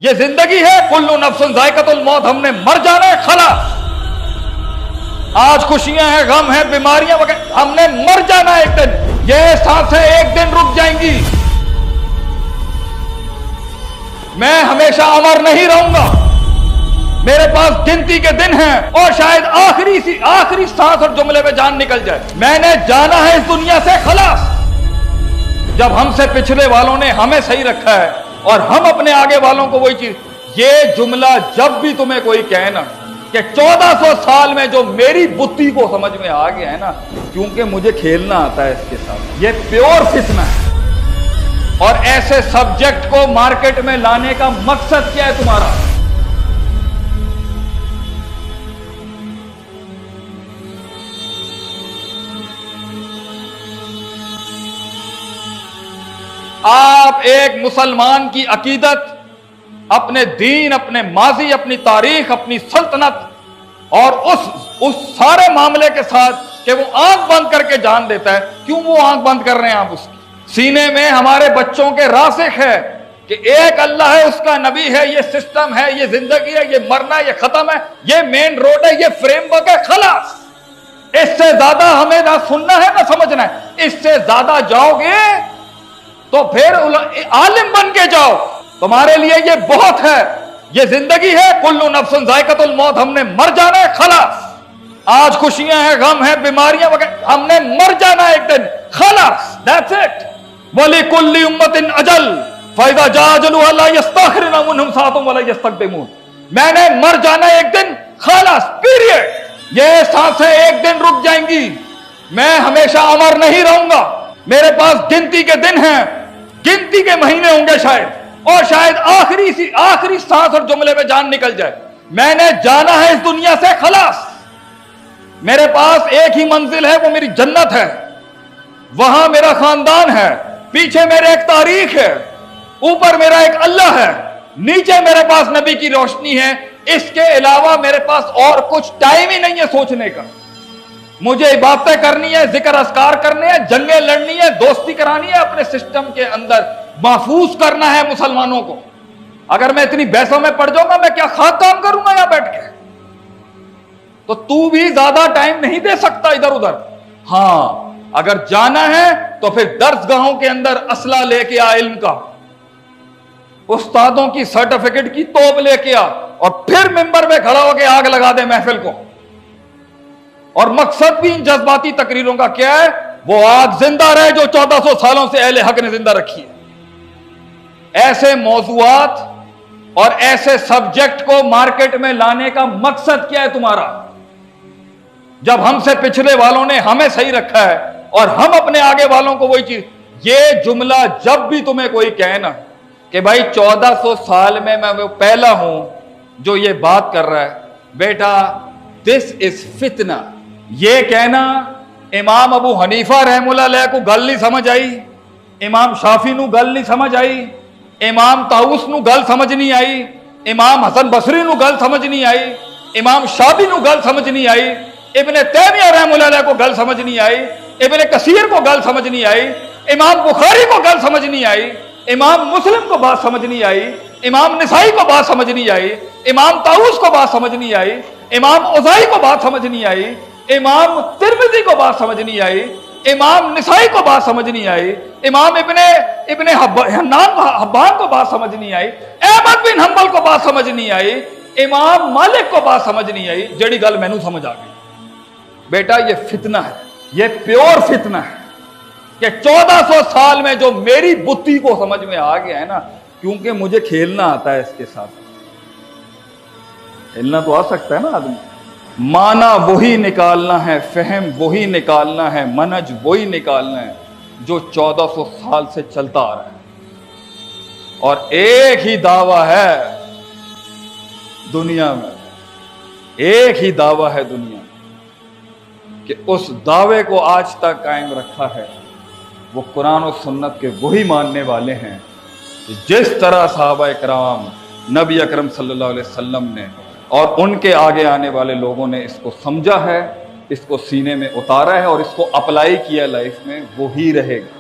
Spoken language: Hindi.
ये जिंदगी है, कुल्लू नफ्सुन जायकातुल मौत, हमने मर जाना है, खलास। आज खुशियां हैं, गम है, बीमारियां वगैरह, हमने मर जाना है एक दिन। ये सांसें एक दिन रुक जाएंगी। मैं हमेशा अमर नहीं रहूंगा। मेरे पास गिनती के दिन हैं और शायद आखिरी सांस और जुमले में जान निकल जाए। मैंने जाना है इस दुनिया से, खलास। जब हमसे पिछले वालों ने हमें सही रखा है और हम अपने आगे वालों को वही चीज, ये जुमला जब भी तुम्हें कोई कहे ना कि 1400 साल में जो मेरी बुद्धि को समझ में आ गया है ना, क्योंकि मुझे खेलना आता है इसके साथ, ये प्योर फितना है। और ऐसे सब्जेक्ट को मार्केट में लाने का मकसद क्या है तुम्हारा? आप एक मुसलमान की अकीदत, अपने दीन, अपने माजी, अपनी तारीख, अपनी सल्तनत और उस सारे मामले के साथ कि वो आंख बंद करके जान देता है। क्यों वो आंख बंद कर रहे हैं आप उसकी? सीने में हमारे बच्चों के रासिख है कि एक अल्लाह है, उसका नबी है, ये सिस्टम है, ये जिंदगी है, ये मरना, ये खत्म है, ये मेन रोड है, ये फ्रेमवर्क है, खलास। इससे ज्यादा हमें ना सुनना है ना समझना है। इससे ज्यादा जाओगे तो फिर आलिम बन के जाओ, तुम्हारे लिए ये बहुत है। ये जिंदगी है, कुल्लू नफ्सुन जायकातुल मौत, हमने मर जाना है, खलास। आज खुशियां हैं, गम है, बीमारियां वगैरह, हमने मर जाना है एक दिन, खलास। That's it. वली कुल्ली उम्मतिन अजल फैदा जाजलु ला यस्तखिरुना मिनहुम सातुम वला यस्तकदिमून। मैंने मर जाना एक दिन, खलास, पीरियड। ये सांसें एक दिन रुक जाएंगी। मैं हमेशा अमर नहीं रहूंगा। मेरे पास गिनती के दिन हैं, गिनती के महीने होंगे शायद, और शायद आखिरी सांस और जुमले में जान निकल जाए। मैंने जाना है इस दुनिया से, खलास। मेरे पास एक ही मंजिल है, वो मेरी जन्नत है। वहां मेरा खानदान है, पीछे मेरे एक तारीख है, ऊपर मेरा एक अल्लाह है, नीचे मेरे पास नबी की रोशनी है। इसके अलावा मेरे पास और कुछ टाइम ही नहीं है सोचने का। मुझे इबादतें करनी है, जिक्र अस्कार करने हैं, जंगें लड़नी है, दोस्ती करानी है, अपने सिस्टम के अंदर महफूज करना है मुसलमानों को। अगर मैं इतनी बहसों में पड़ जाऊंगा, मैं क्या खाक काम करूंगा यहां बैठ के? तो तू भी ज्यादा टाइम नहीं दे सकता इधर उधर। हां, अगर जाना है तो फिर दर्सगाहों के अंदर असला लेके आ, इल्म का, उस्तादों की सर्टिफिकेट की तोप लेके आ, और फिर मिंबर में खड़ा होकर आग लगा दे महफिल को। और मकसद भी इन जज्बाती तकरीरों का क्या है? वो आग जिंदा रहे जो 1400 सालों से अहले हक ने जिंदा रखी है। ऐसे मौजूआत और ऐसे सब्जेक्ट को मार्केट में लाने का मकसद क्या है तुम्हारा? जब हमसे पिछले वालों ने हमें सही रखा है और हम अपने आगे वालों को वही चीज, ये जुमला जब भी तुम्हें कोई कहे ना कि भाई 1400 साल में मैं वो पहला हूं जो ये बात कर रहा है, बेटा दिस इज फितना। ये कहना इमाम अबू हनीफा रहमुल्लाह अलैह को गल नहीं समझ आई, इमाम शाफी नू गल नहीं समझ आई, इमाम ताऊस नू गल समझ नहीं आई, इमाम हसन बसरी नू गल समझ नहीं आई, इमाम शाफी नू गल समझ नहीं आई, इब्ने तैमिया रहमुल्लाह अलैह को गल समझ नहीं आई, इब्ने कसीर को गल समझ नहीं आई, इमाम बुखारी को गल समझ नहीं आई, इमाम मुस्लिम को बात समझ नहीं आई, इमाम निसाई को बात समझ नहीं आई, इमाम ताऊस को बात समझ नहीं आई, इमाम औज़ाई को बात समझ नहीं आई, इमाम तिरमिज़ी को बात समझ नहीं आई, इमाम निसाई को बात समझ नहीं आई, इमाम इब्ने हब्बान को बात समझ नहीं आई, अहमद बिन हंबल को बात समझ नहीं आई, इमाम मालिक को बात समझ नहीं आई। जड़ी गल मैनू समझ आ गई, बेटा ये फितना है, ये प्योर फितना है कि 1400 साल में जो मेरी बुद्धि को समझ में आ गया है ना, क्योंकि मुझे खेलना आता है इसके साथ। खेलना तो आ सकता है ना आदमी, माना वही निकालना है, फहम वही निकालना है, मनज वही निकालना है जो 1400 साल से चलता आ रहा है। और एक ही दावा है दुनिया में, एक ही दावा है दुनिया में कि उस दावे को आज तक कायम रखा है वो कुरान और सुन्नत के वही मानने वाले हैं कि जिस तरह सहाबा इकराम, नबी अकरम सल्लल्लाहु अलैहि वसल्लम ने और उनके आगे आने वाले लोगों ने इसको समझा है, इसको सीने में उतारा है और इसको अप्लाई किया लाइफ में, वो ही रहेगा।